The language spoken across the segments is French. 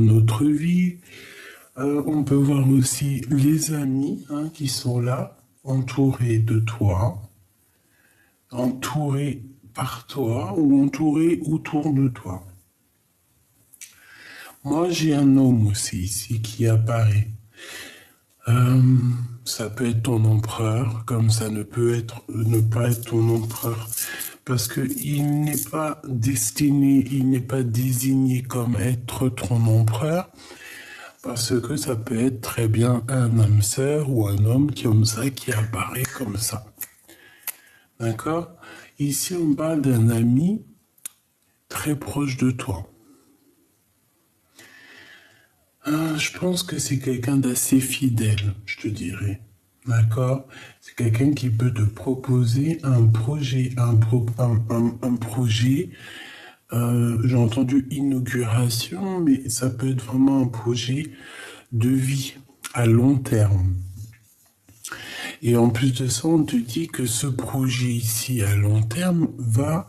notre vie. On peut voir aussi les amis qui sont là, entourés de toi, entourés par toi ou entourés autour de toi. Moi, j'ai un homme aussi ici qui apparaît. Ça peut être ton empereur, comme ça ne peut être ne pas être ton empereur, parce que il n'est pas destiné, il n'est pas désigné comme être ton empereur, parce que ça peut être très bien un âme sœur ou un homme comme ça qui apparaît comme ça. D'accord? Ici, on parle d'un ami très proche de toi. Je pense que c'est quelqu'un d'assez fidèle, je te dirais. D'accord? C'est quelqu'un qui peut te proposer un projet, un projet. J'ai entendu inauguration, mais ça peut être vraiment un projet de vie à long terme. Et en plus de ça, on te dit que ce projet ici à long terme va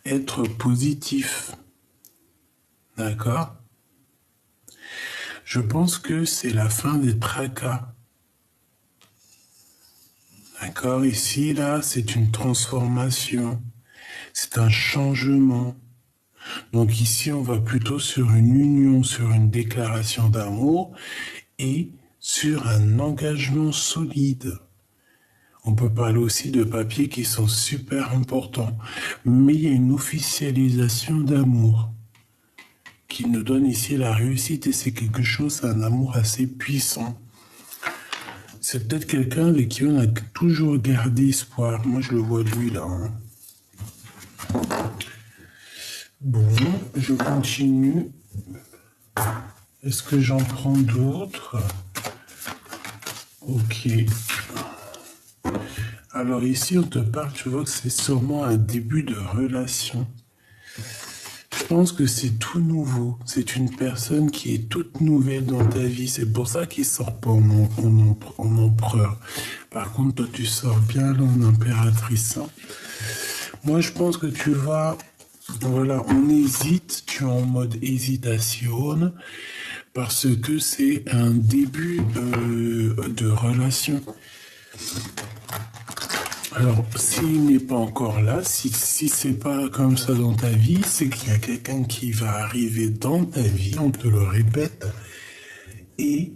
être positif. D'accord? Je pense que c'est la fin des tracas. D'accord? Ici, là, c'est une transformation. C'est un changement. Donc ici, on va plutôt sur une union, sur une déclaration d'amour et sur un engagement solide. On peut parler aussi de papiers qui sont super importants. Mais il y a une officialisation d'amour qui nous donne ici la réussite et c'est quelque chose, un amour assez puissant. C'est peut-être quelqu'un avec qui on a toujours gardé espoir. Moi, je le vois lui là. Bon, je continue. Est-ce que j'en prends d'autres? Ok. Alors ici, on te parle, tu vois que c'est sûrement un début de relation. Je pense que c'est tout nouveau. C'est une personne qui est toute nouvelle dans ta vie. C'est pour ça qu'il sort pas en empereur. Par contre, toi, tu sors bien là en impératrice. Moi, je pense que tu vas... Voilà, on hésite. Tu es en mode hésitation. Parce que c'est un début de relation. Alors, s'il n'est pas encore là, si c'est pas comme ça dans ta vie, c'est qu'il y a quelqu'un qui va arriver dans ta vie, on te le répète, et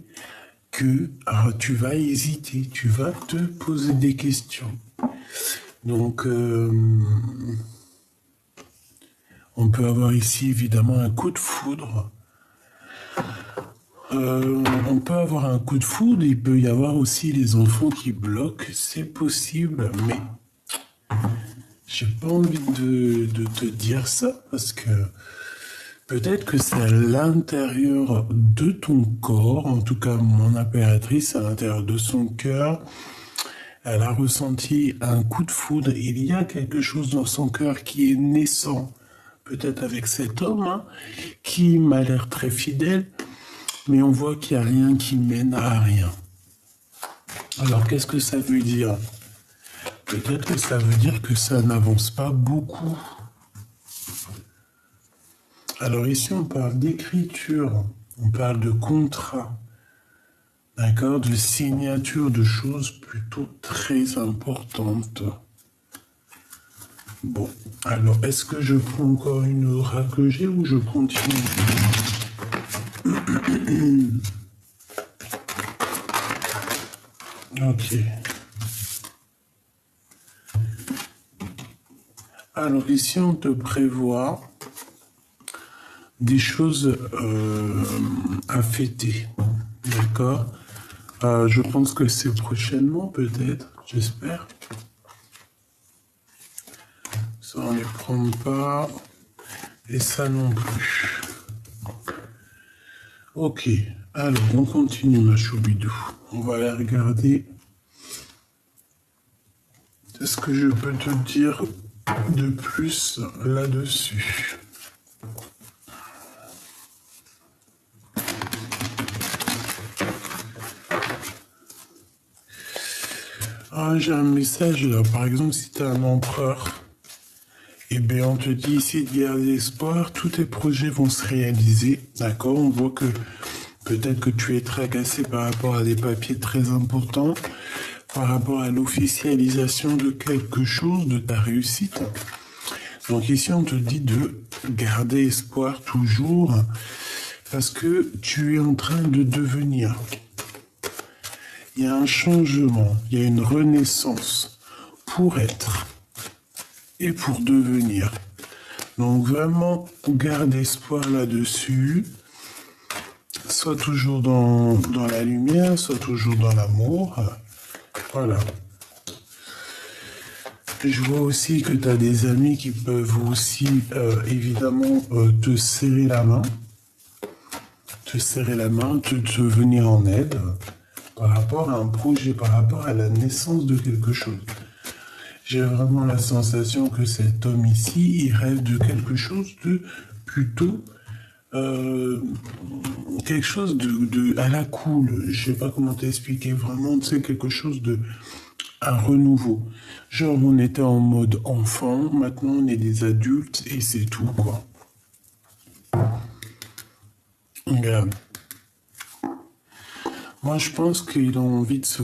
que tu vas hésiter, tu vas te poser des questions. Donc, on peut avoir ici évidemment un coup de foudre. On peut avoir un coup de foudre, il peut y avoir aussi les enfants qui bloquent, c'est possible, mais j'ai pas envie de te dire ça parce que peut-être que c'est à l'intérieur de ton corps, en tout cas mon impératrice, à l'intérieur de son cœur, elle a ressenti un coup de foudre, il y a quelque chose dans son cœur qui est naissant, peut-être avec cet homme, qui m'a l'air très fidèle, mais on voit qu'il n'y a rien qui mène à rien. Alors, qu'est-ce que ça veut dire? Peut-être que ça veut dire que ça n'avance pas beaucoup. Alors ici, on parle d'écriture, on parle de contrat, d'accord, de signature de choses plutôt très importantes. Bon, alors, est-ce que je prends encore une oracle G ou je continue? Ok. Alors ici, on te prévoit des choses à fêter, d'accord? Je pense que c'est prochainement, peut-être, j'espère. Ça, on ne les prend pas, et ça non plus. Ok, alors on continue, ma choubidou. On va aller regarder ce que je peux te dire de plus là-dessus. Ah, j'ai un message là, par exemple, si tu es un empereur Eh bien, on te dit ici de garder espoir, tous tes projets vont se réaliser, d'accord? On voit que peut-être que tu es tracasé par rapport à des papiers très importants, par rapport à l'officialisation de quelque chose, de ta réussite. Donc ici, on te dit de garder espoir toujours, parce que tu es en train de devenir. Il y a un changement, il y a une renaissance pour être et pour devenir. Donc vraiment, garde espoir là-dessus. Sois toujours dans la lumière, sois toujours dans l'amour. Voilà. Je vois aussi que tu as des amis qui peuvent aussi, évidemment, te serrer la main. Te venir en aide par rapport à un projet, par rapport à la naissance de quelque chose. J'ai vraiment la sensation que cet homme ici, il rêve de quelque chose de plutôt quelque chose de à la cool. Je sais pas comment t'expliquer vraiment, c'est quelque chose de un renouveau. Genre on était en mode enfant, maintenant on est des adultes et c'est tout quoi. Regarde. Moi je pense qu'il a envie de se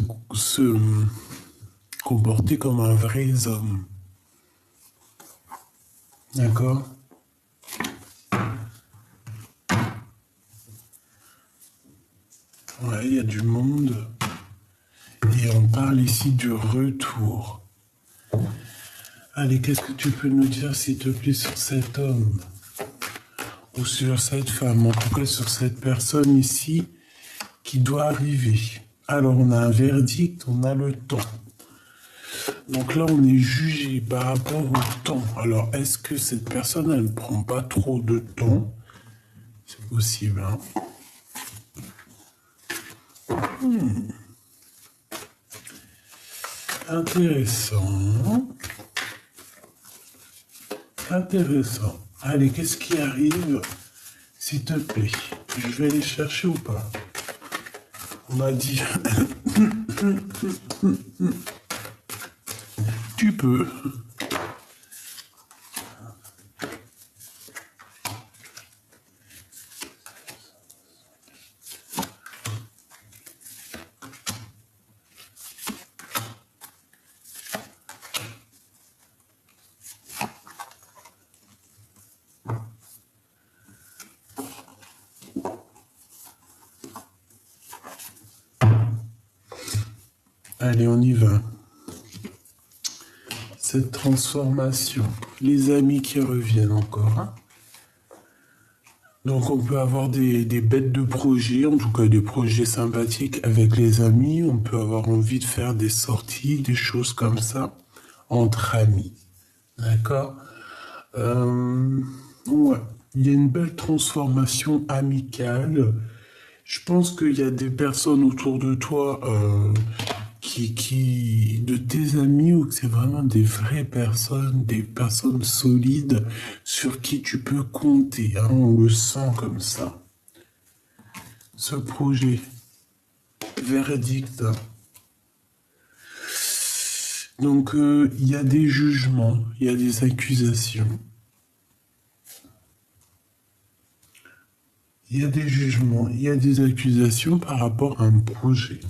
comporter comme un vrai homme. D'accord? Ouais, il y a du monde. Et on parle ici du retour. Allez, qu'est-ce que tu peux nous dire, s'il te plaît, sur cet homme? Ou sur cette femme, en tout cas sur cette personne ici qui doit arriver. Alors, on a un verdict, on a le temps. Donc là, on est jugé par rapport au temps. Alors, est-ce que cette personne, elle ne prend pas trop de temps? C'est possible, hein? Intéressant. Intéressant. Allez, qu'est-ce qui arrive, s'il te plaît? Je vais aller chercher ou pas? On m'a dit... Tu peux. Allez, on y va. Cette transformation. Les amis qui reviennent encore. Hein. Donc on peut avoir des bêtes de projets, en tout cas des projets sympathiques avec les amis. On peut avoir envie de faire des sorties, des choses comme ça, entre amis. D'accord? Ouais. Il y a une belle transformation amicale. Je pense qu'il y a des personnes autour de toi de tes amis ou que c'est vraiment des vraies personnes, des personnes solides sur qui tu peux compter. Hein, on le sent comme ça. Ce projet, verdict. Donc il y a des jugements, il y a des accusations. Il y a des jugements, il y a des accusations par rapport à un projet.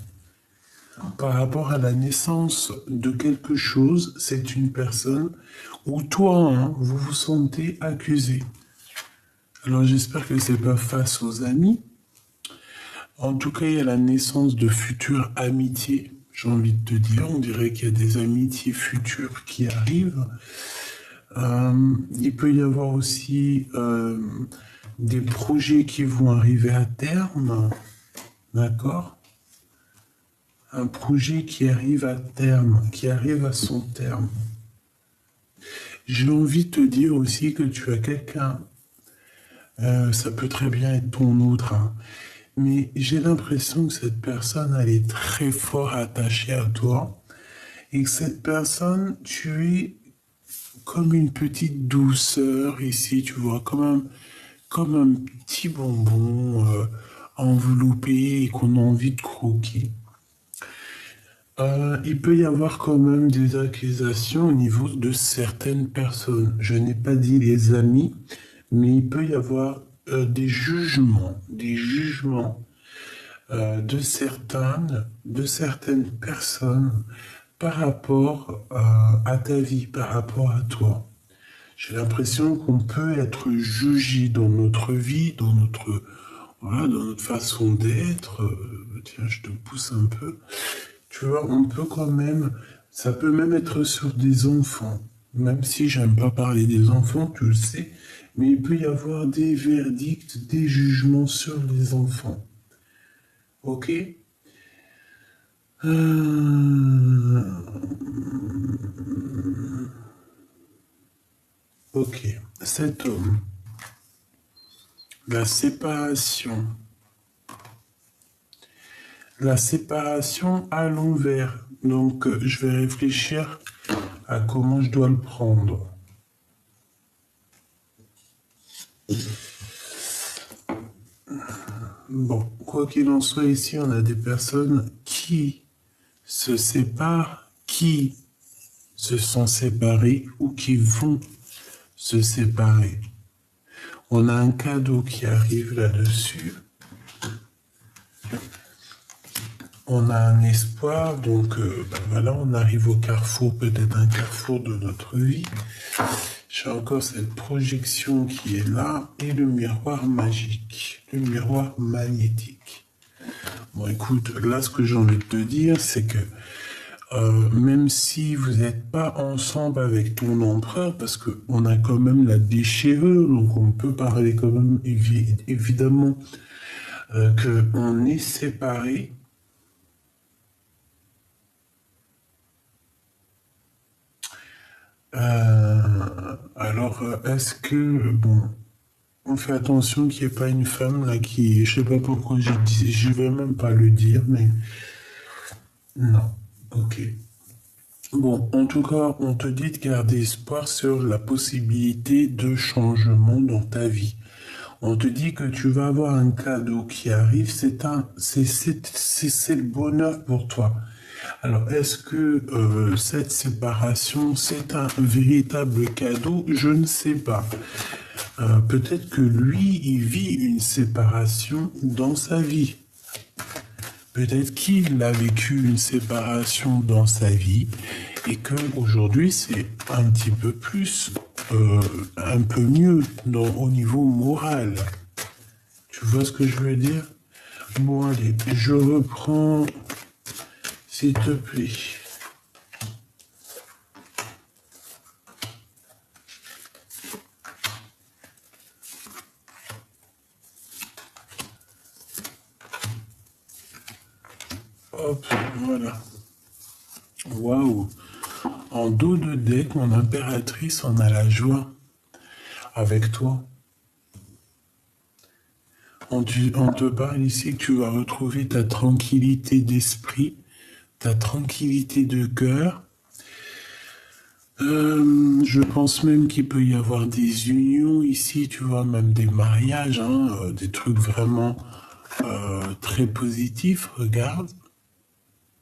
Par rapport à la naissance de quelque chose, c'est une personne où toi, hein, vous vous sentez accusé. Alors j'espère que c'est pas face aux amis. En tout cas, il y a la naissance de futures amitiés. J'ai envie de te dire, on dirait qu'il y a des amitiés futures qui arrivent. Il peut y avoir aussi des projets qui vont arriver à terme, d'accord? Un projet qui arrive à terme, qui arrive à son terme. J'ai envie de te dire aussi que tu as quelqu'un, ça peut très bien être ton autre, hein, mais j'ai l'impression que cette personne, elle est très fort attachée à toi, et que cette personne, tu es comme une petite douceur ici, tu vois, comme un petit bonbon enveloppé et qu'on a envie de croquer. Il peut y avoir quand même des accusations au niveau de certaines personnes. Je n'ai pas dit les amis, mais il peut y avoir des jugements de certaines personnes par rapport à ta vie, par rapport à toi. J'ai l'impression qu'on peut être jugé dans notre vie, voilà, dans notre façon d'être. Tiens, je te pousse un peu. Tu vois, on peut quand même, ça peut même être sur des enfants. Même si j'aime pas parler des enfants, tu le sais, mais il peut y avoir des verdicts, des jugements sur les enfants. Ok? Euh, Ok. Cet homme, la séparation. La séparation à l'envers. Donc, je vais réfléchir à comment je dois le prendre. Bon, quoi qu'il en soit, ici, on a des personnes qui se séparent, qui se sont séparées ou qui vont se séparer. On a un cadeau qui arrive là-dessus. On a un espoir, donc voilà, on arrive au carrefour, peut-être un carrefour de notre vie. J'ai encore cette projection qui est là et le miroir magique, le miroir magnétique. Bon, écoute, là, ce que j'ai envie de te dire, c'est que même si vous n'êtes pas ensemble avec ton empereur, parce qu'on a quand même la déchirure, donc on peut parler quand même évidemment qu'on est séparés. Alors, est-ce que, bon, on fait attention qu'il n'y ait pas une femme là qui, je sais pas pourquoi j'ai dit, je vais même pas le dire, mais non, ok. Bon, en tout cas, on te dit de garder espoir sur la possibilité de changement dans ta vie. On te dit que tu vas avoir un cadeau qui arrive, c'est le bonheur pour toi. Alors, est-ce que cette séparation, c'est un véritable cadeau? Je ne sais pas. Peut-être que lui, il vit une séparation dans sa vie. Peut-être qu'il a vécu une séparation dans sa vie et que aujourd'hui c'est un petit peu plus, un peu mieux au niveau moral. Tu vois ce que je veux dire? Bon, allez, je reprends, s'il te plaît. Hop, voilà. Waouh! En dos de deck, mon impératrice, on a la joie avec toi. On te parle ici que tu vas retrouver ta tranquillité d'esprit, ta tranquillité de cœur. Je pense même qu'il peut y avoir des unions ici, tu vois, même des mariages, hein, des trucs vraiment très positifs. Regarde,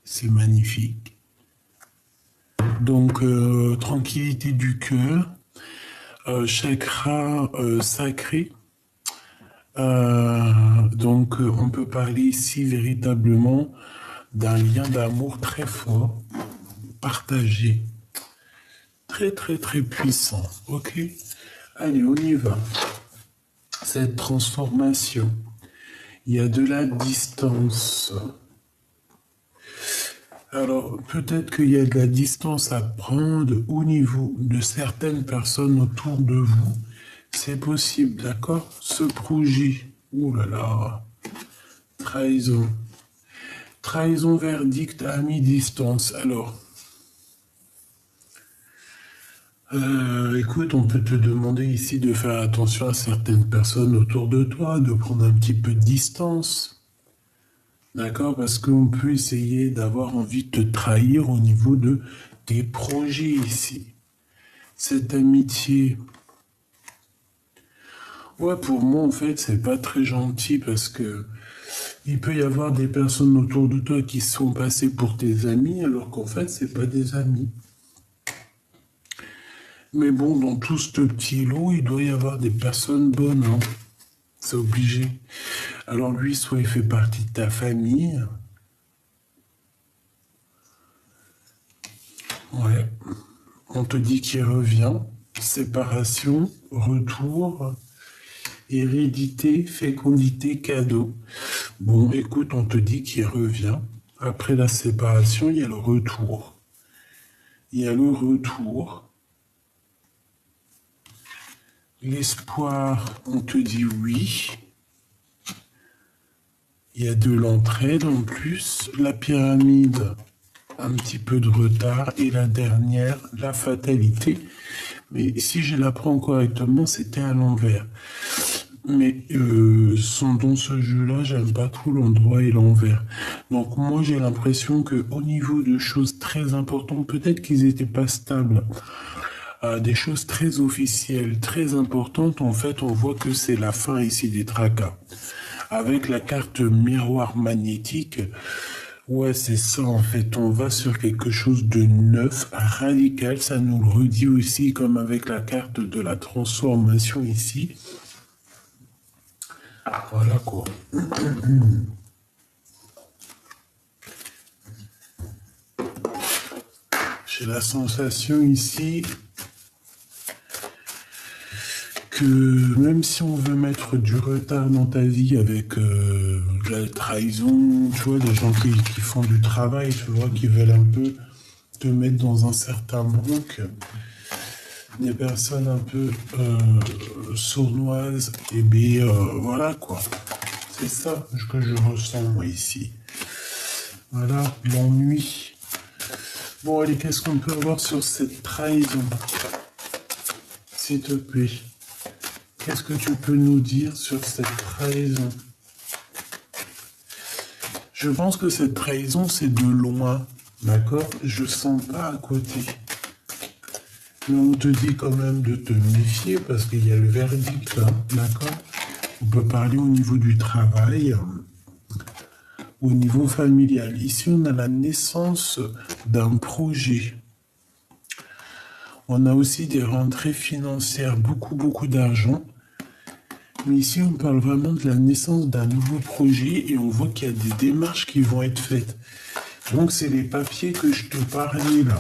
c'est magnifique. Donc, tranquillité du cœur, chakra sacré. Donc, on peut parler ici véritablement d'un lien d'amour très fort, partagé, très très très puissant. Ok? Allez, on y va. Cette transformation, il y a de la distance. Alors, peut-être qu'il y a de la distance à prendre au niveau de certaines personnes autour de vous. C'est possible, d'accord? Ce projet, ouh là là, trahison. Trahison, verdict à mi-distance. Alors, écoute, on peut te demander ici de faire attention à certaines personnes autour de toi, de prendre un petit peu de distance. D'accord? Parce qu'on peut essayer d'avoir envie de te trahir au niveau de tes projets ici. Cette amitié. Ouais, pour moi, en fait, c'est pas très gentil parce que Il peut y avoir des personnes autour de toi qui sont passées pour tes amis, alors qu'en fait, c'est pas des amis. Mais bon, dans tout ce petit lot, il doit y avoir des personnes bonnes, hein. C'est obligé. Alors lui, soit il fait partie de ta famille. Ouais. On te dit qu'il revient. Séparation, retour, hérédité, fécondité, cadeau. Bon, écoute, on te dit qu'il revient. Après la séparation, il y a le retour. Il y a le retour. L'espoir, on te dit oui. Il y a de l'entraide en plus. La pyramide, un petit peu de retard. Et la dernière, la fatalité. Mais si je la prends correctement, c'était à l'envers. Mais dans ce jeu-là, j'aime pas trop l'endroit et l'envers. Donc moi, j'ai l'impression que au niveau de choses très importantes, peut-être qu'ils étaient pas stables. Des choses très officielles, très importantes, en fait, on voit que c'est la fin ici des tracas. Avec la carte miroir magnétique, ouais, c'est ça, en fait, on va sur quelque chose de neuf, radical, ça nous le redit aussi, comme avec la carte de la transformation ici. Voilà quoi. J'ai la sensation ici que même si on veut mettre du retard dans ta vie avec la trahison, tu vois, des gens qui font du travail, tu vois, qui veulent un peu te mettre dans un certain manque, des personnes un peu sournoises, et bien voilà quoi. C'est ça que je ressens moi ici. Voilà, l'ennui. Bon allez, qu'est-ce qu'on peut avoir sur cette trahison? S'il te plaît. Qu'est-ce que tu peux nous dire sur cette trahison? Je pense que cette trahison, c'est de loin, d'accord? Je sens pas à côté. Mais on te dit quand même de te méfier parce qu'il y a le verdict, hein, d'accord? On peut parler au niveau du travail, au niveau familial. Ici, on a la naissance d'un projet. On a aussi des rentrées financières, beaucoup d'argent. Mais ici, on parle vraiment de la naissance d'un nouveau projet et on voit qu'il y a des démarches qui vont être faites. Donc, c'est les papiers que je te parlais là.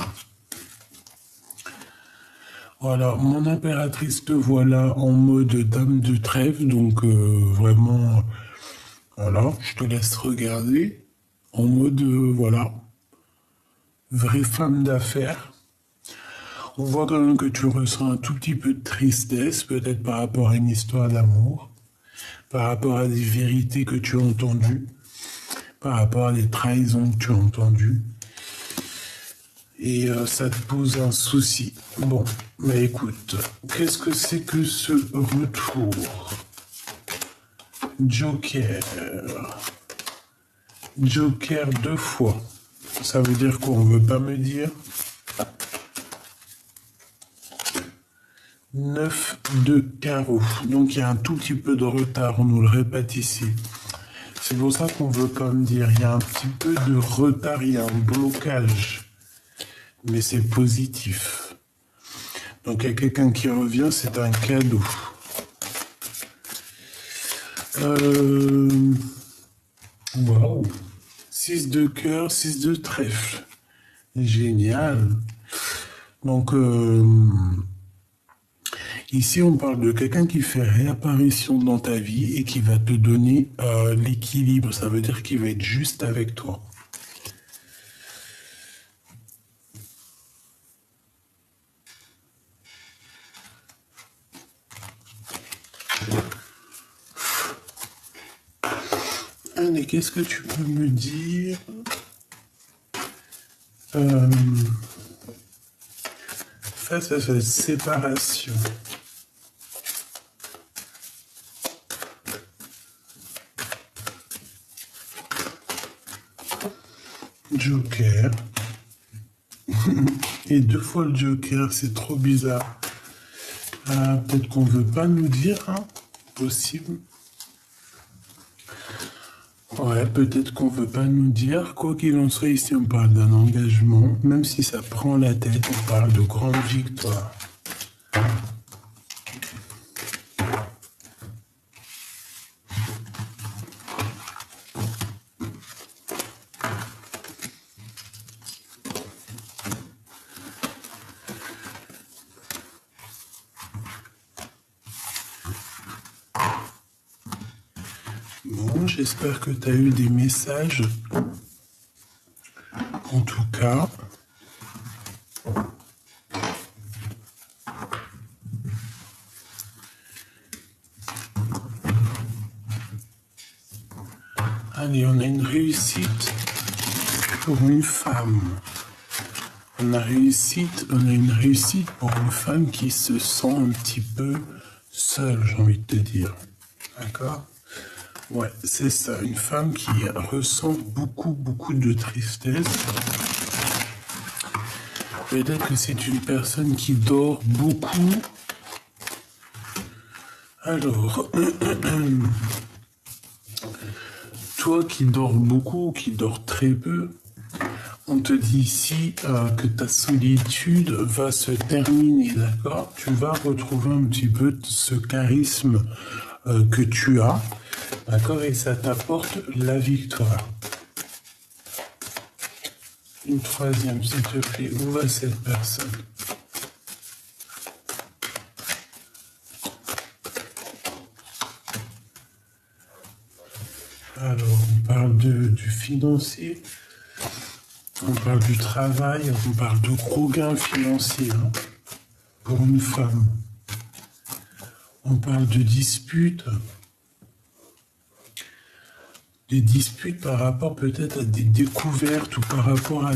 Voilà, mon impératrice te voilà en mode dame de trèfle. Donc, vraiment, voilà, je te laisse regarder. En mode, voilà, vraie femme d'affaires. On voit quand même que tu ressens un tout petit peu de tristesse, peut-être par rapport à une histoire d'amour, par rapport à des vérités que tu as entendues, par rapport à des trahisons que tu as entendues. Et ça te pose un souci. Bon, mais écoute, qu'est-ce que c'est que ce retour? Joker. Joker 2 fois. Ça veut dire quoi? On veut pas me dire? 9 de carreau. Donc il y a un tout petit peu de retard, on nous le répète ici. C'est pour ça qu'on veut pas me dire. Il y a un petit peu de retard, il y a un blocage. Mais c'est positif. Donc il y a quelqu'un qui revient, c'est un cadeau. Waouh. 6 de cœur, 6 de trèfle. Génial. Donc ici, on parle de quelqu'un qui fait réapparition dans ta vie et qui va te donner l'équilibre. Ça veut dire qu'il va être juste avec toi. Allez, qu'est-ce que tu peux me dire face à cette séparation? Joker. Et 2 fois le Joker, c'est trop bizarre. Peut-être qu'on veut pas nous dire, hein? Possible. Ouais, peut-être qu'on veut pas nous dire. Quoi qu'il en soit, ici, on parle d'un engagement. Même si ça prend la tête, on parle de grande victoire. Bon, j'espère que tu as eu des messages. En tout cas, allez, on a une réussite pour une femme. On a une réussite pour une femme qui se sent un petit peu seule, j'ai envie de te dire. D'accord? Ouais, c'est ça, une femme qui ressent beaucoup de tristesse. Peut-être que c'est une personne qui dort beaucoup. Alors, toi qui dors beaucoup, qui dors très peu, on te dit ici que ta solitude va se terminer, d'accord? Tu vas retrouver un petit peu ce charisme que tu as, d'accord? Et ça t'apporte la victoire. Une troisième, s'il te plaît. Où va cette personne? Alors, on parle du financier, on parle du travail, on parle de gros gains financiers hein, pour une femme. On parle de disputes. Des disputes par rapport peut-être à des découvertes ou par rapport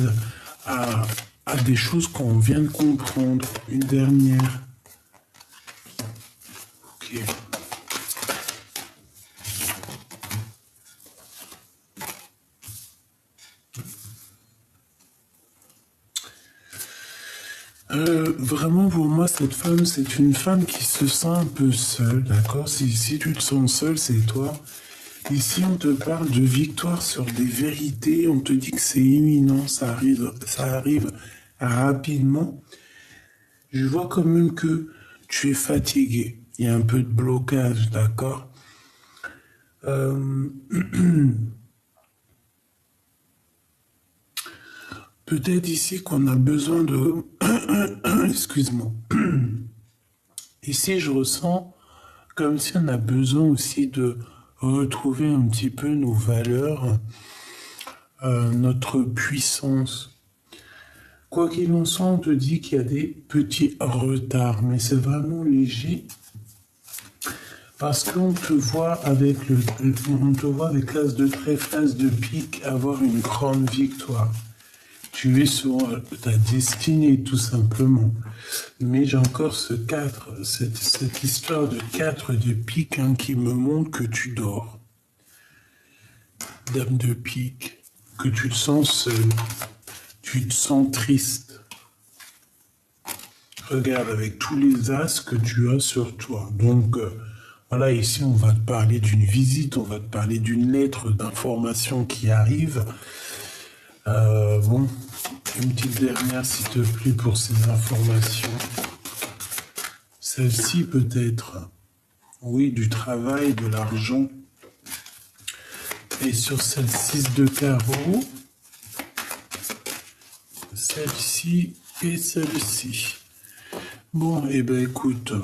à des choses qu'on vient de comprendre. Une dernière. Ok. Vraiment pour moi cette femme c'est une femme qui se sent un peu seule, d'accord? Si tu te sens seule, c'est toi. Ici, on te parle de victoire sur des vérités, on te dit que c'est imminent, ça arrive rapidement. Je vois quand même que tu es fatigué, il y a un peu de blocage, d'accord? Peut-être ici qu'on a besoin de... Excuse-moi. Ici, je ressens comme si on a besoin aussi de retrouver un petit peu nos valeurs, notre puissance. Quoi qu'il en soit, on te dit qu'il y a des petits retards, mais c'est vraiment léger. Parce qu'on te voit avec on te voit avec l'as de trèfle, l'as de pique, avoir une grande victoire. Tu es sur ta destinée, tout simplement. Mais j'ai encore ce 4, cette histoire de 4 de pique hein, qui me montre que tu dors. Dame de pique, que tu te sens seul, tu te sens triste. Regarde avec tous les as que tu as sur toi. Donc, voilà, ici, on va te parler d'une visite, on va te parler d'une lettre d'information qui arrive. Bon, une petite dernière, s'il te plaît, pour ces informations. Celle-ci, peut-être. Oui, du travail, de l'argent. Et sur celle-ci de carreau, celle-ci et celle-ci. Bon, eh ben écoute,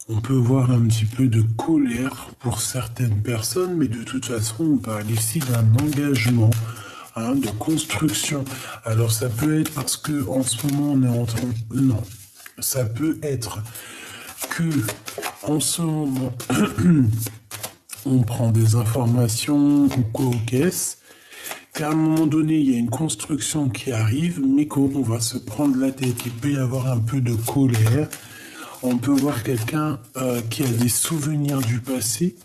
on peut voir un petit peu de colère pour certaines personnes, mais de toute façon, on parle ici d'un engagement, hein, de construction. Alors ça peut être parce que en ce moment on est en train... Non, ça peut être que en ce moment on prend des informations ou quoi aux caisses, qu'à un moment donné il y a une construction qui arrive, mais qu'on va se prendre la tête. Il peut y avoir un peu de colère. On peut voir quelqu'un qui a des souvenirs du passé,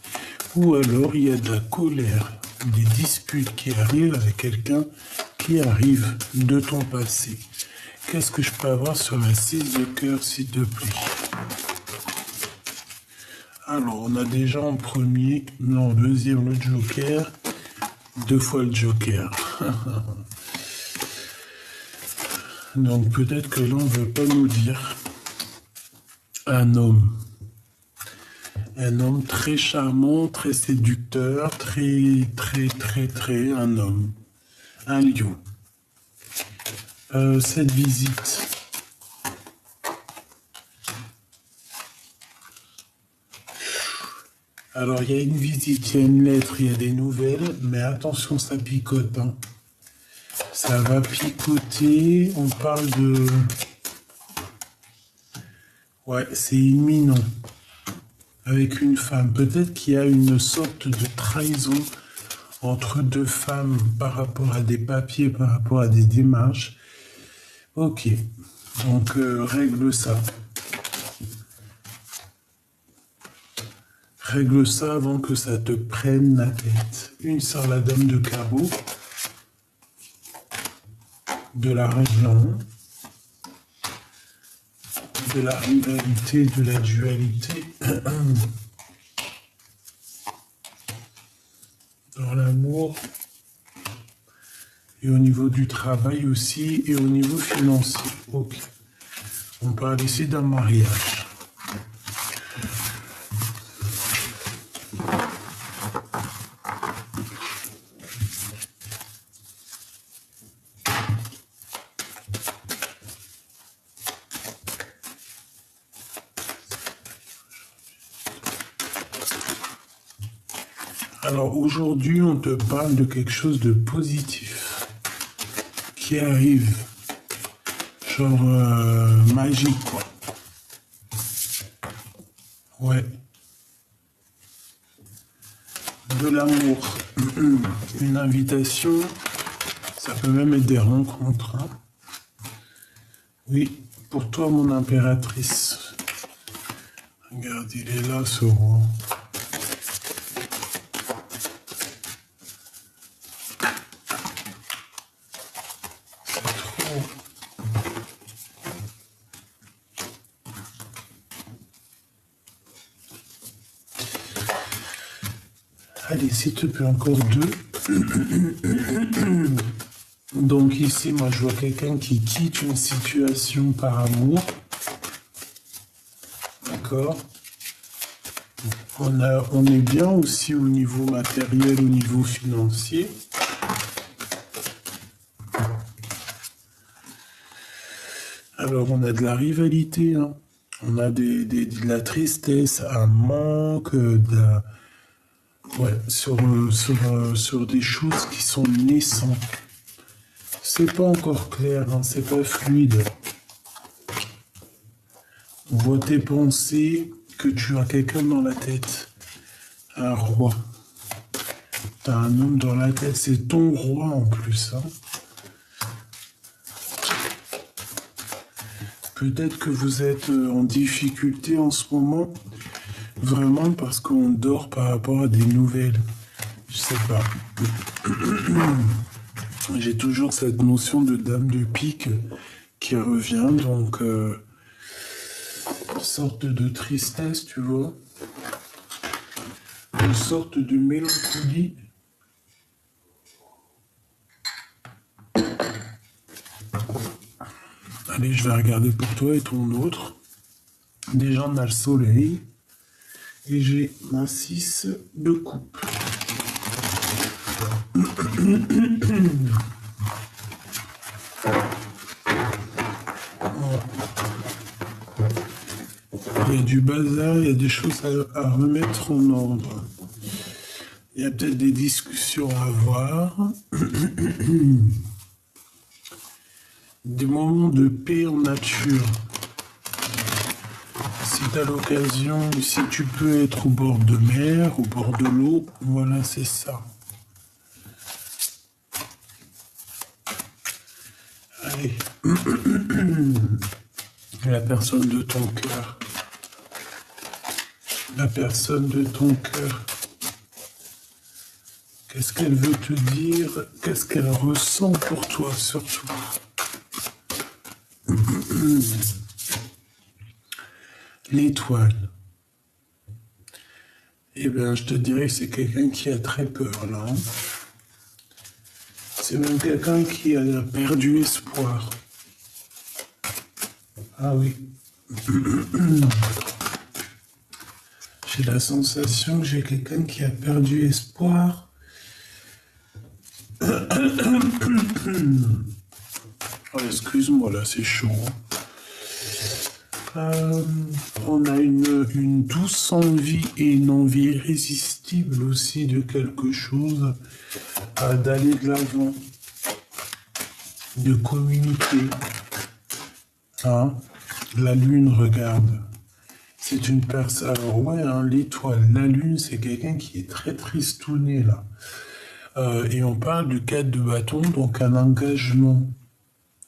ou alors il y a de la colère, des disputes qui arrivent avec quelqu'un qui arrive de ton passé. Qu'est-ce que je peux avoir sur la 6 de cœur, s'il te plaît? Alors, on a déjà en premier, non, en deuxième, le joker. 2 fois le Joker. Donc peut-être que l'on ne veut pas nous dire un homme. Un homme très charmant, très séducteur, très, un homme. Un lion. Cette visite. Alors, il y a une visite, il y a une lettre, il y a des nouvelles, mais attention, ça picote, hein. Ça va picoter, on parle de... Ouais, c'est imminent. Avec une femme. Peut-être qu'il y a une sorte de trahison entre deux femmes par rapport à des papiers, par rapport à des démarches. Ok, donc règle ça. Règle ça avant que ça te prenne la tête. Une sort la dame de carreau. De la règle de la rivalité, de la dualité. Dans l'amour. Et au niveau du travail aussi, et au niveau financier. Ok. On parle ici d'un mariage. Alors aujourd'hui, on te parle de quelque chose de positif qui arrive, genre magique, quoi. Ouais. De l'amour. Une invitation, ça peut même être des rencontres, hein. Oui, pour toi, mon impératrice. Regarde, il est là, ce roi. Allez, s'il te plaît, encore 2. Donc ici, moi, je vois quelqu'un qui quitte une situation par amour. D'accord. On est bien aussi au niveau matériel, au niveau financier. Alors, on a de la rivalité, hein. On a de la tristesse, un manque, ouais, sur des choses qui sont naissantes. C'est pas encore clair, hein, c'est pas fluide. On voit tes pensées, que tu as quelqu'un dans la tête. Un roi. T'as un homme dans la tête, c'est ton roi en plus, hein. Peut-être que vous êtes en difficulté en ce moment, vraiment parce qu'on dort par rapport à des nouvelles. Je sais pas. J'ai toujours cette notion de dame de pique qui revient, donc une sorte de tristesse, tu vois. Une sorte de mélancolie. Allez, je vais regarder pour toi et ton autre. Déjà, on a le soleil. Et j'ai un 6 de coupe. Il y a du bazar, il y a des choses à remettre en ordre. Il y a peut-être des discussions à avoir. Des moments de paix en nature. Si tu as l'occasion, si tu peux être au bord de mer, au bord de l'eau, voilà, c'est ça. Allez. La personne de ton cœur. La personne de ton cœur. Qu'est-ce qu'elle veut te dire? Qu'est-ce qu'elle ressent pour toi, surtout? L'étoile. Eh bien, je te dirais que c'est quelqu'un qui a très peur, là, hein. C'est même quelqu'un qui a perdu espoir. Ah oui. J'ai la sensation que j'ai quelqu'un qui a perdu espoir. Oh, excuse-moi, là, c'est chaud. On a une douce envie et une envie irrésistible aussi de quelque chose, d'aller de l'avant, de communiquer. Hein? La lune, regarde. C'est une personne. Alors, ouais, hein, l'étoile, la lune, c'est quelqu'un qui est très tristouné, là. Et on parle du 4 de bâton, donc un engagement.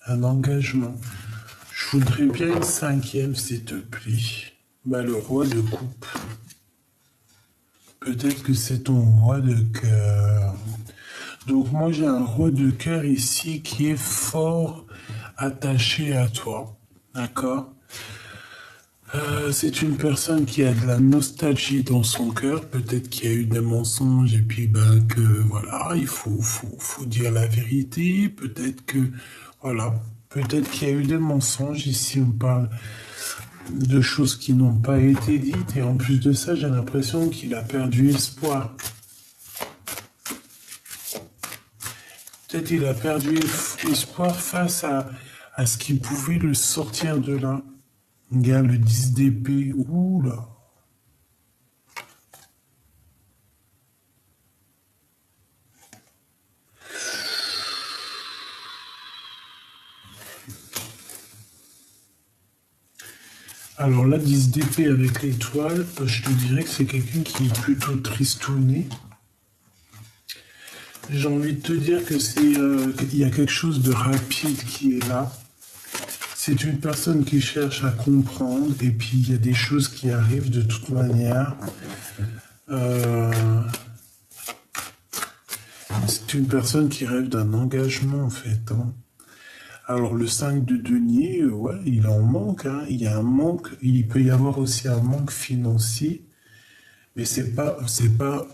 Un engagement. Je voudrais bien une cinquième, s'il te plaît. Bah, le roi de coupe. Peut-être que c'est ton roi de cœur. Donc moi j'ai un roi de cœur ici qui est fort attaché à toi. D'accord? C'est une personne qui a de la nostalgie dans son cœur. Peut-être qu'il y a eu des mensonges et puis ben que voilà, il faut dire la vérité. Peut-être que voilà, peut-être qu'il y a eu des mensonges. Ici on parle de choses qui n'ont pas été dites et en plus de ça, j'ai l'impression qu'il a perdu espoir. Peut-être qu'il a perdu espoir face à ce qui pouvait le sortir de là. Regarde le 10 d'épée. Ouh là. Alors là, 10 d'épée avec l'étoile, je te dirais que c'est quelqu'un qui est plutôt tristouné. J'ai envie de te dire que qu'il y a quelque chose de rapide qui est là. C'est une personne qui cherche à comprendre et puis il y a des choses qui arrivent de toute manière. C'est une personne qui rêve d'un engagement en fait. Hein. Alors le 5 de denier, ouais, il en manque. Hein. Il y a un manque. Il peut y avoir aussi un manque financier. Mais c'est pas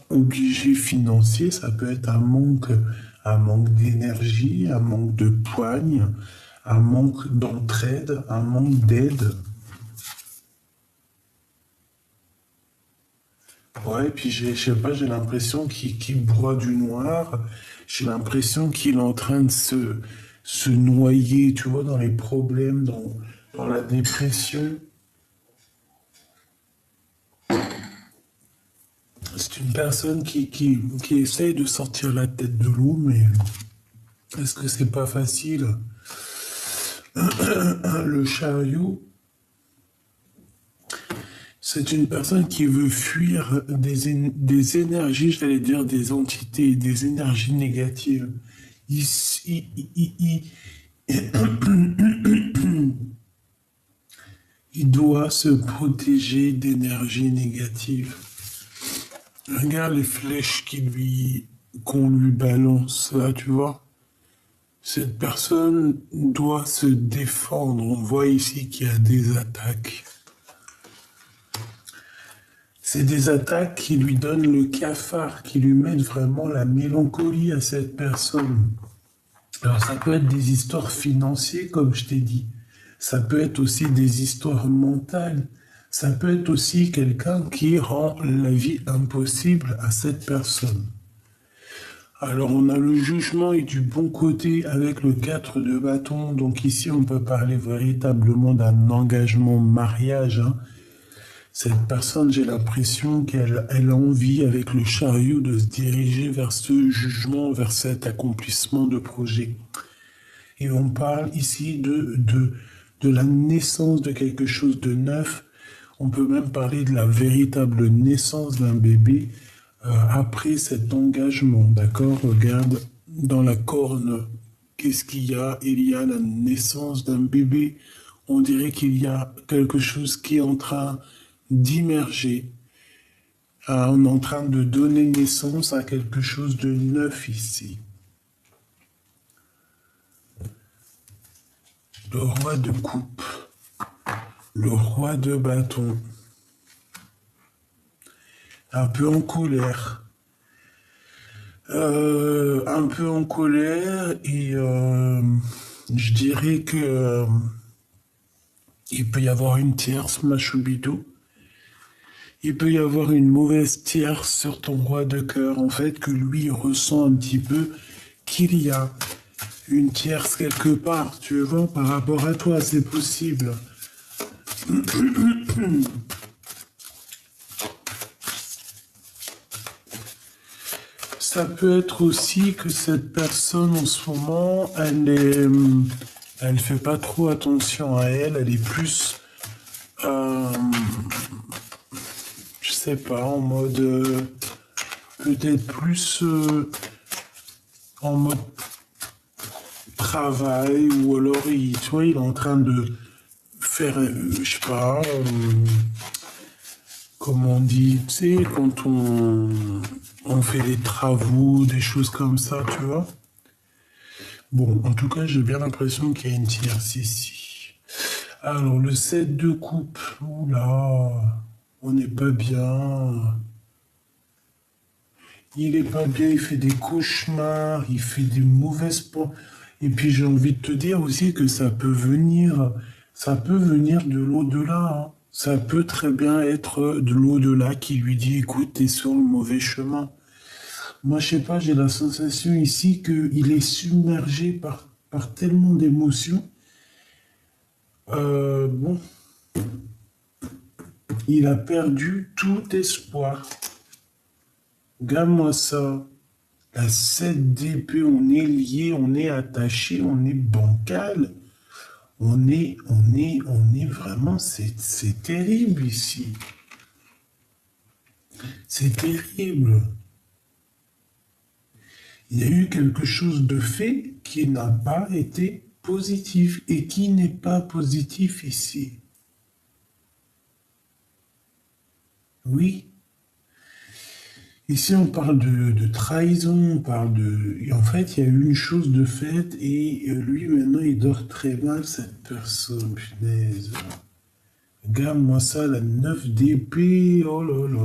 obligé financier, ça peut être un manque d'énergie, un manque de poigne, un manque d'entraide, un manque d'aide. Ouais, puis je sais pas, j'ai l'impression qu'il broie du noir, j'ai l'impression qu'il est en train de se noyer, tu vois, dans les problèmes, dans la dépression. C'est une personne qui essaye de sortir la tête de l'eau, mais est-ce que c'est pas facile? Le chariot, c'est une personne qui veut fuir des énergies, j'allais dire des entités, des énergies négatives. Il doit se protéger d'énergies négatives. Regarde les flèches qu'on lui balance, là, tu vois. Cette personne doit se défendre. On voit ici qu'il y a des attaques. C'est des attaques qui lui donnent le cafard, qui lui mettent vraiment la mélancolie à cette personne. Alors ça peut être des histoires financières, comme je t'ai dit. Ça peut être aussi des histoires mentales. Ça peut être aussi quelqu'un qui rend la vie impossible à cette personne. Alors on a le jugement et du bon côté avec le 4 de bâton. Donc ici on peut parler véritablement d'un engagement mariage. Hein. Cette personne, j'ai l'impression qu'elle a envie avec le chariot de se diriger vers ce jugement, vers cet accomplissement de projet. Et on parle ici de la naissance de quelque chose de neuf. On peut même parler de la véritable naissance d'un bébé après cet engagement. D'accord? Regarde dans la corne, qu'est-ce qu'il y a? Il y a la naissance d'un bébé. On dirait qu'il y a quelque chose qui est en train d'immerger. On est en train de donner naissance à quelque chose de neuf ici. Le roi de coupe, le roi de bâton, un peu en colère. un peu en colère et je dirais que il peut y avoir une tierce, ma choubidou. Il peut y avoir une mauvaise tierce sur ton roi de cœur, en fait, que lui ressent un petit peu qu'il y a une tierce quelque part, tu vois, par rapport à toi, c'est possible. Ça peut être aussi que cette personne en ce moment, elle fait pas trop attention à elle, elle est plus, euh, je sais pas, en mode, peut-être plus en mode travail, ou alors tu vois, il est en train de faire, je sais pas, comment on dit, tu sais, quand on fait des travaux, des choses comme ça, tu vois. Bon, en tout cas, j'ai bien l'impression qu'il y a une tierce ici. Alors, le 7 de coupe, oula, on n'est pas bien. Il est pas bien, il fait des cauchemars, il fait des mauvaises pensées. Et puis j'ai envie de te dire aussi que ça peut venir de l'au-delà, hein. Ça peut très bien être de l'au-delà qui lui dit, écoute, t'es sur le mauvais chemin. Moi, je sais pas, j'ai la sensation ici qu'il est submergé par tellement d'émotions. Bon, il a perdu tout espoir. Regarde-moi ça. La 7 d'épée, on est lié, on est attaché, on est bancal. On est vraiment, c'est terrible ici. C'est terrible. Il y a eu quelque chose de fait qui n'a pas été positif et qui n'est pas positif ici. Oui. Ici, on parle de trahison, on parle de... Et en fait, il y a eu une chose de faite et lui, maintenant, il dort très mal, cette personne, punaise. Regarde-moi ça, la 9 d'épée, oh là là.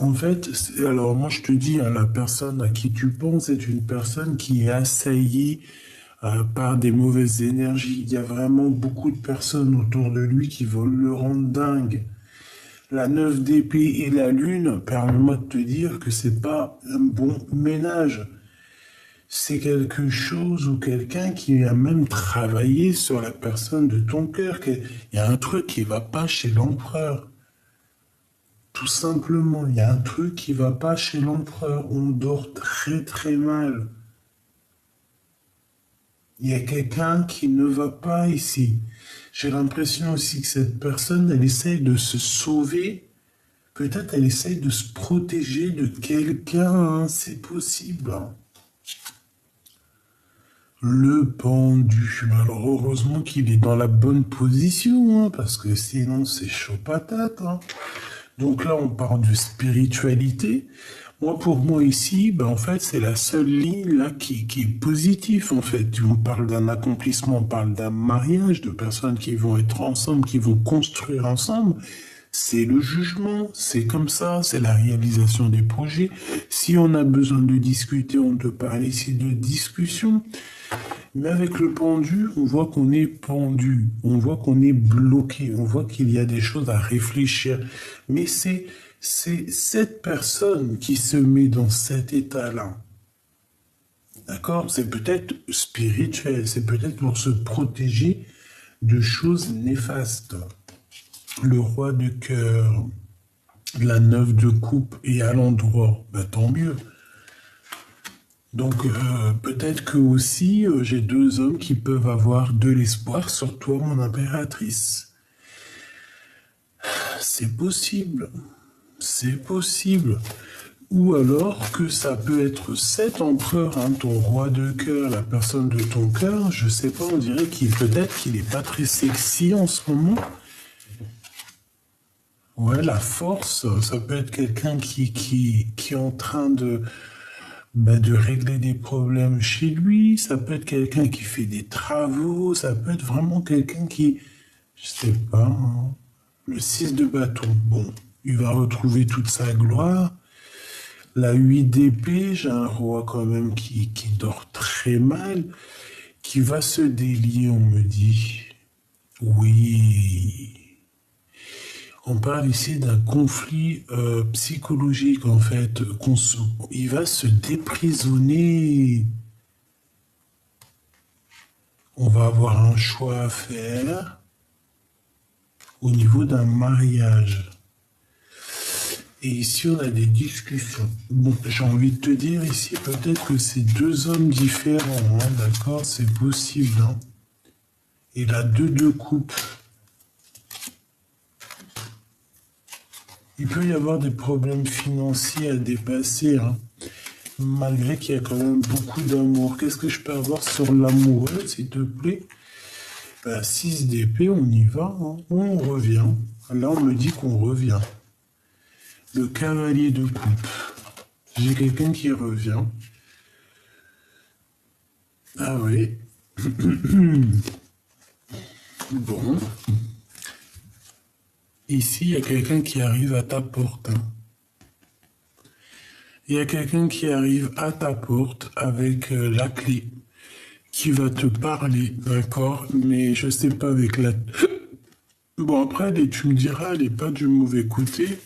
En fait, alors moi je te dis, hein, la personne à qui tu penses est une personne qui est assaillie par des mauvaises énergies. Il y a vraiment beaucoup de personnes autour de lui qui veulent le rendre dingue. La 9 d'épée et la lune, permets-moi de te dire que c'est pas un bon ménage. C'est quelque chose ou quelqu'un qui a même travaillé sur la personne de ton cœur. Il y a un truc qui va pas chez l'empereur. Tout simplement, il y a un truc qui va pas chez l'empereur. On dort très très mal. Il y a quelqu'un qui ne va pas ici. J'ai l'impression aussi que cette personne, elle essaye de se sauver. Peut-être elle essaye de se protéger de quelqu'un, hein, c'est possible. Le pendu. Alors heureusement qu'il est dans la bonne position, hein, parce que sinon c'est chaud patate, hein. Donc là on parle de spiritualité. Moi pour moi ici, ben, en fait c'est la seule ligne là qui est positive en fait. On parle d'un accomplissement, on parle d'un mariage, de personnes qui vont être ensemble, qui vont construire ensemble. C'est le jugement, c'est comme ça, c'est la réalisation des projets. Si on a besoin de discuter, on peut parler ici de discussion. Mais avec le pendu, on voit qu'on est pendu, on voit qu'on est bloqué, on voit qu'il y a des choses à réfléchir. Mais c'est cette personne qui se met dans cet état-là. D'accord? C'est peut-être spirituel, c'est peut-être pour se protéger de choses néfastes. Le roi de cœur, la 9 de coupe est à l'endroit, bah, tant mieux. Donc peut-être que aussi j'ai deux hommes qui peuvent avoir de l'espoir sur toi, mon impératrice. C'est possible, c'est possible. Ou alors que ça peut être cet empereur, hein, ton roi de cœur, la personne de ton cœur, je sais pas, on dirait qu'il peut-être qu'il est pas très sexy en ce moment. Ouais, la force, ça peut être quelqu'un qui est en train de régler des problèmes chez lui, ça peut être quelqu'un qui fait des travaux, ça peut être vraiment quelqu'un qui, je sais pas, hein, le 6 de bâton, bon, il va retrouver toute sa gloire. La 8 d'épée, j'ai un roi quand même qui dort très mal, qui va se délier, on me dit. Oui. On parle ici d'un conflit psychologique, en fait. Il va se déprisonner. On va avoir un choix à faire au niveau d'un mariage. Et ici, on a des discussions. Bon, j'ai envie de te dire ici, peut-être que c'est deux hommes différents, hein, d'accord? C'est possible, hein. Et la deux coupes. Il peut y avoir des problèmes financiers à dépasser, hein, malgré qu'il y a quand même beaucoup d'amour. Qu'est-ce que je peux avoir sur l'amoureux, s'il te plaît? 6 d'épée, on y va, hein. On revient. Là, on me dit qu'on revient. Le cavalier de coupe. J'ai quelqu'un qui revient. Ah oui. Bon. Ici, il y a quelqu'un qui arrive à ta porte, hein. Il y a quelqu'un qui arrive à ta porte avec la clé, qui va te parler, d'accord? Mais je sais pas avec la... Bon, après, tu me diras, elle est pas du mauvais côté.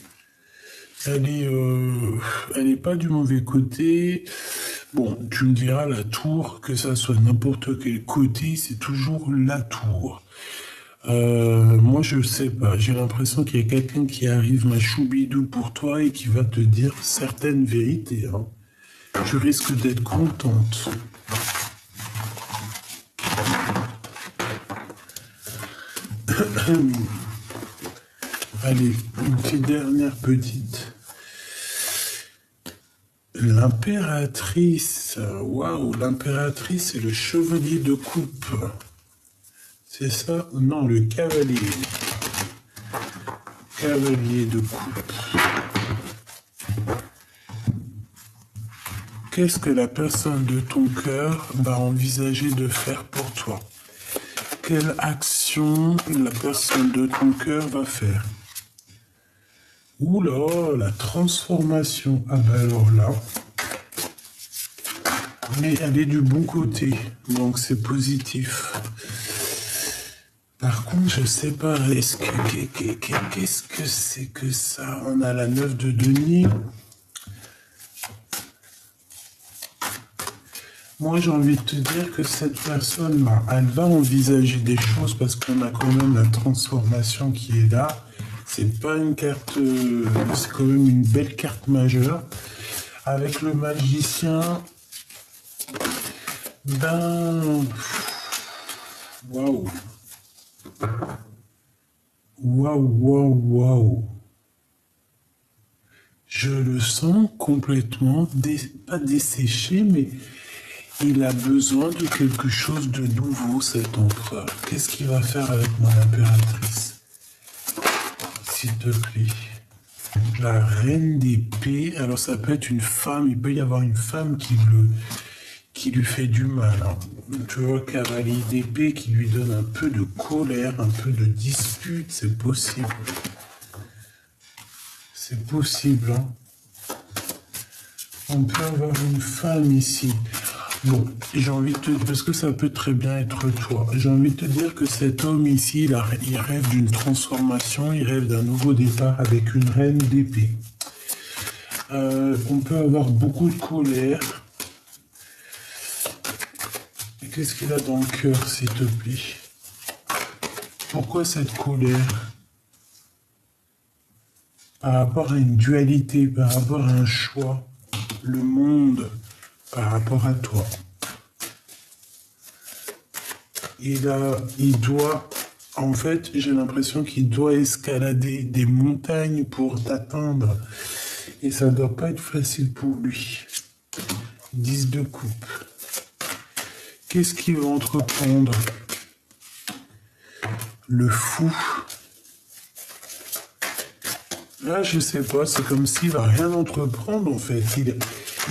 Elle est pas du mauvais côté. Bon, tu me diras, la tour, que ça soit n'importe quel côté, c'est toujours la tour. Moi, je sais pas. J'ai l'impression qu'il y a quelqu'un qui arrive, ma choubidou, pour toi et qui va te dire certaines vérités, hein. Tu risques d'être contente. Allez, une petite dernière petite. L'impératrice. Waouh, l'impératrice et le chevalier de coupe. C'est ça? Non, le cavalier. Cavalier de coupe. Qu'est-ce que la personne de ton cœur va envisager de faire pour toi? Quelle action la personne de ton cœur va faire? Oula, la transformation. Ah ben alors là. Mais elle est du bon côté, donc c'est positif. Par contre, je sais pas, qu'est-ce que c'est que ça? On a la 9 de denier. Moi, j'ai envie de te dire que cette personne-là, elle va envisager des choses parce qu'on a quand même la transformation qui est là. C'est pas une carte, c'est quand même une belle carte majeure. Avec le magicien, ben, waouh, waouh. Je le sens complètement, pas desséché, mais il a besoin de quelque chose de nouveau, cet empereur. Qu'est-ce qu'il va faire avec mon impératrice? S'il te plaît. La reine d'épée, alors ça peut être une femme, il peut y avoir une femme qui lui fait du mal, hein. Tu vois, cavalier d'épée qui lui donne un peu de colère, un peu de dispute, c'est possible. C'est possible, hein. On peut avoir une femme ici. Bon, j'ai envie de te dire, parce que ça peut très bien être toi, j'ai envie de te dire que cet homme ici, il rêve d'une transformation, il rêve d'un nouveau départ avec une reine d'épée. On peut avoir beaucoup de colère. Qu'est-ce qu'il a dans le cœur, s'il te plaît? Pourquoi cette colère? Par rapport à une dualité, par rapport à un choix, le monde, par rapport à toi. Il doit, en fait, j'ai l'impression qu'il doit escalader des montagnes pour t'atteindre. Et ça ne doit pas être facile pour lui. 10 de coupe. Qu'est-ce qu'il va entreprendre? Le fou. Là, je sais pas, c'est comme s'il va rien entreprendre, en fait.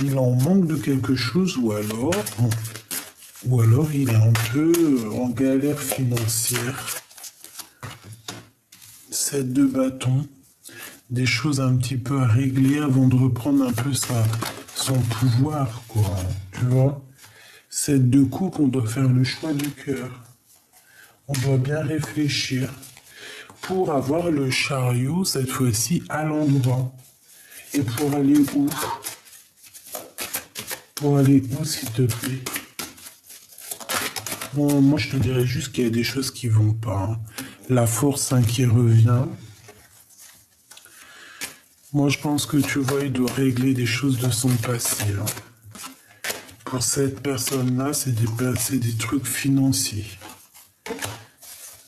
Il en manque de quelque chose, ou alors il est un peu en galère financière. 7 de bâton. des choses un petit peu à régler avant de reprendre un peu son pouvoir, quoi. Tu vois? Cette de coupe, on doit faire le choix du cœur. On doit bien réfléchir pour avoir le chariot, cette fois-ci, à l'endroit. Et pour aller où? Pour aller où, s'il te plaît? Bon, moi, je te dirais juste qu'il y a des choses qui vont pas, hein. La force, hein, qui revient. Moi, je pense que tu vois, il doit régler des choses de son passé, hein. Pour cette personne-là, c'est des trucs financiers.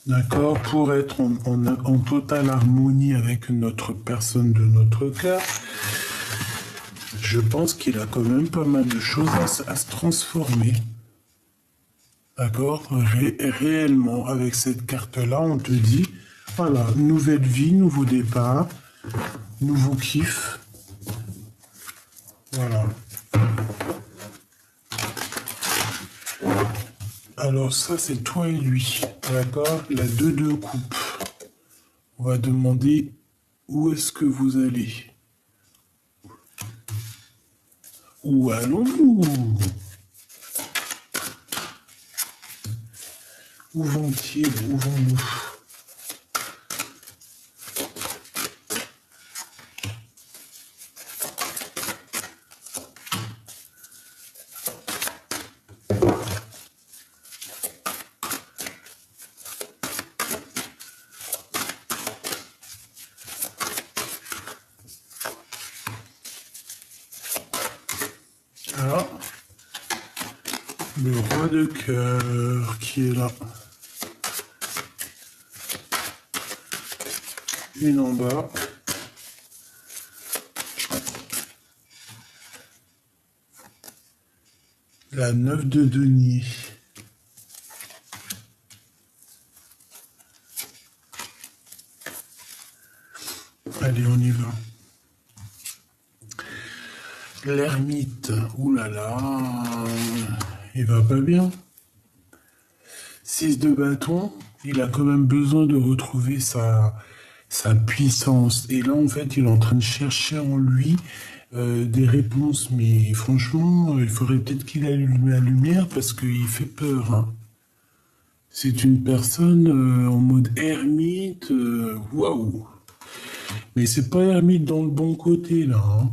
D'accord? Pour être en totale harmonie avec notre personne de notre cœur, je pense qu'il a quand même pas mal de choses à se transformer. D'accord? Réellement, avec cette carte-là, on te dit, voilà, nouvelle vie, nouveau départ, nouveau kiff. Voilà. Alors ça, c'est toi et lui. D'accord? La 2 coupe. On va demander où est-ce que vous allez. Où allons-nous? Où vont-ils? Où vont-nous? Ah, le roi de cœur qui est là. Une en bas. La 9 de denier. Allez, on y va. L'ermite. Ouh là là. Il va pas bien. 6 de bâton. Il a quand même besoin de retrouver sa puissance. Et là, en fait, il est en train de chercher en lui des réponses. Mais franchement, il faudrait peut-être qu'il allume la lumière parce qu'il fait peur, hein. C'est une personne en mode ermite. Waouh! Mais c'est pas ermite dans le bon côté, là, hein.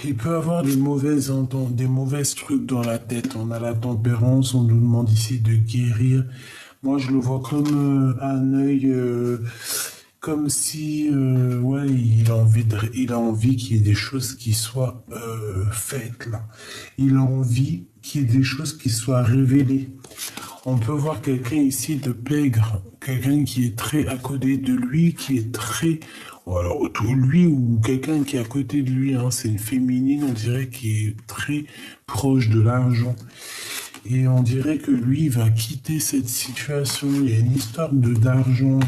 Il peut avoir des mauvaises trucs dans la tête. On a la tempérance, on nous demande ici de guérir. Moi, je le vois comme un œil, comme si, ouais, il a envie qu'il y ait des choses qui soient faites là. Il a envie qu'il y ait des choses qui soient révélées. On peut voir quelqu'un ici de pègre, quelqu'un qui est très à côté de lui, qui est très, ou alors lui ou quelqu'un qui est à côté de lui, hein, c'est une féminine, on dirait, qui est très proche de l'argent. Et on dirait que lui va quitter cette situation. Il y a une histoire d'argent.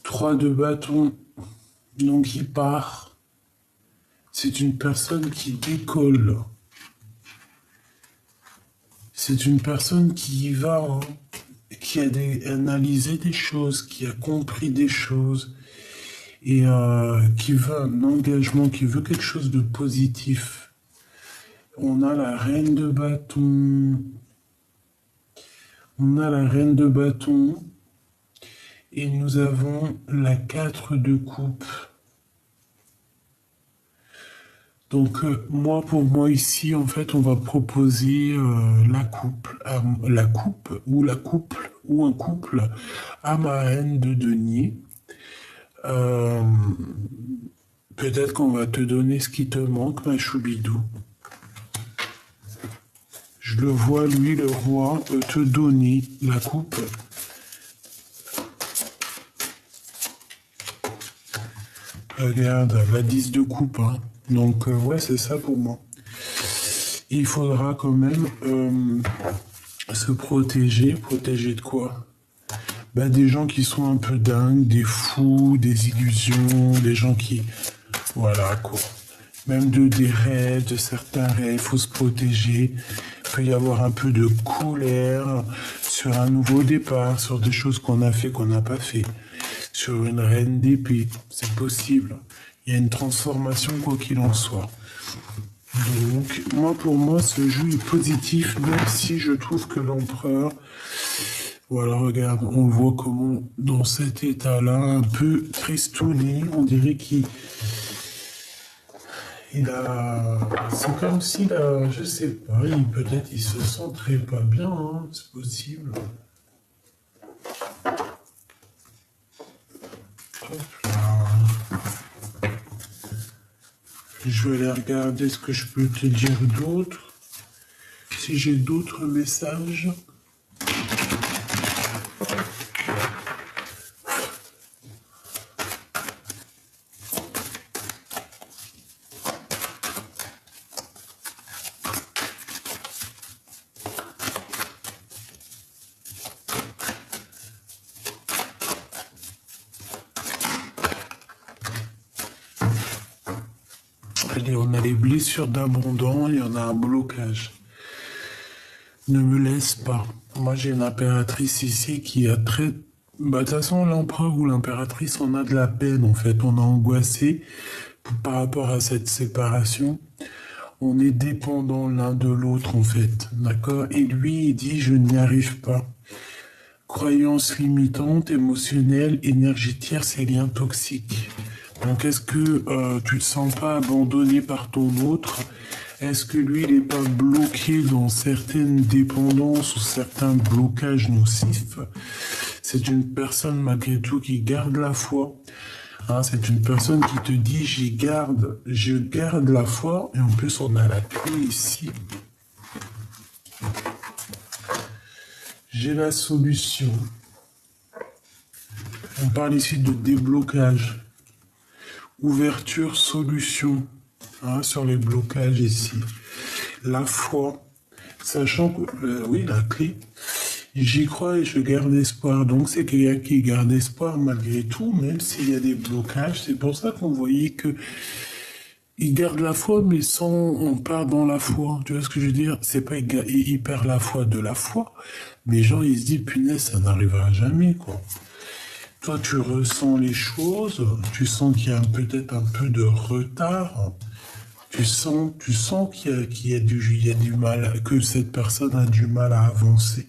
3 de bâton, donc il part. C'est une personne qui décolle. C'est une personne qui y va, hein, qui a analysé des choses, qui a compris des choses, et qui veut un engagement, qui veut quelque chose de positif. On a la reine de bâton. On a la reine de bâton. Et nous avons la 4 de coupe. Donc pour moi ici, en fait, on va proposer la coupe ou un couple à ma reine de denier. Peut-être qu'on va te donner ce qui te manque, ma choubidou. Je le vois, lui, le roi, te donner la coupe. Regarde, la 10 de coupe, hein. Donc, ouais, c'est ça pour moi. Il faudra quand même se protéger. Protéger de quoi? Ben, des gens qui sont un peu dingues, des fous, des illusions, des gens qui... Voilà, quoi. Même des rêves, de certains rêves, il faut se protéger. Il peut y avoir un peu de colère, sur un nouveau départ, sur des choses qu'on a fait, qu'on n'a pas fait, sur une reine d'épée, c'est possible. Il y a une transformation quoi qu'il en soit. Donc, moi, pour moi, ce jeu est positif, même si je trouve que l'empereur, voilà, regarde, on le voit comment, dans cet état-là, un peu tristouné, on dirait qu'il c'est comme s'il a, je sais pas, peut-être il se sent très pas bien, hein, c'est possible. Hop là. Je vais aller regarder ce que je peux te dire d'autre. Si j'ai d'autres messages. Allez, on a les blessures d'abondant et on a un blocage. Ne me laisse pas. Moi, j'ai une impératrice ici qui a très... Bah, de toute façon, l'empereur ou l'impératrice, on a de la peine, en fait. On est angoissé par rapport à cette séparation. On est dépendant l'un de l'autre, en fait. D'accord? Et lui, il dit, je n'y arrive pas. Croyances limitantes, émotionnelles, énergétiques, c'est liens toxiques. Donc, est-ce que tu te sens pas abandonné par ton autre? Est-ce que lui, il n'est pas bloqué dans certaines dépendances ou certains blocages nocifs? C'est une personne, malgré tout, qui garde la foi. Hein, c'est une personne qui te dit, je garde la foi. Et en plus, on a la clé ici. J'ai la solution. On parle ici de déblocage. Ouverture, solution, hein, sur les blocages ici. La foi, sachant que, oui, la clé, j'y crois et je garde espoir. Donc c'est quelqu'un qui garde espoir malgré tout, même s'il y a des blocages. C'est pour ça qu'on voyait que il garde la foi, mais sans on part dans la foi. Tu vois ce que je veux dire? C'est pas il perd la foi de la foi, mais genre il se dit punaise, ça n'arrivera jamais, quoi. Toi, tu ressens les choses, tu sens qu'il y a peut-être un peu de retard, tu sens qu'il y a du mal, que cette personne a du mal à avancer.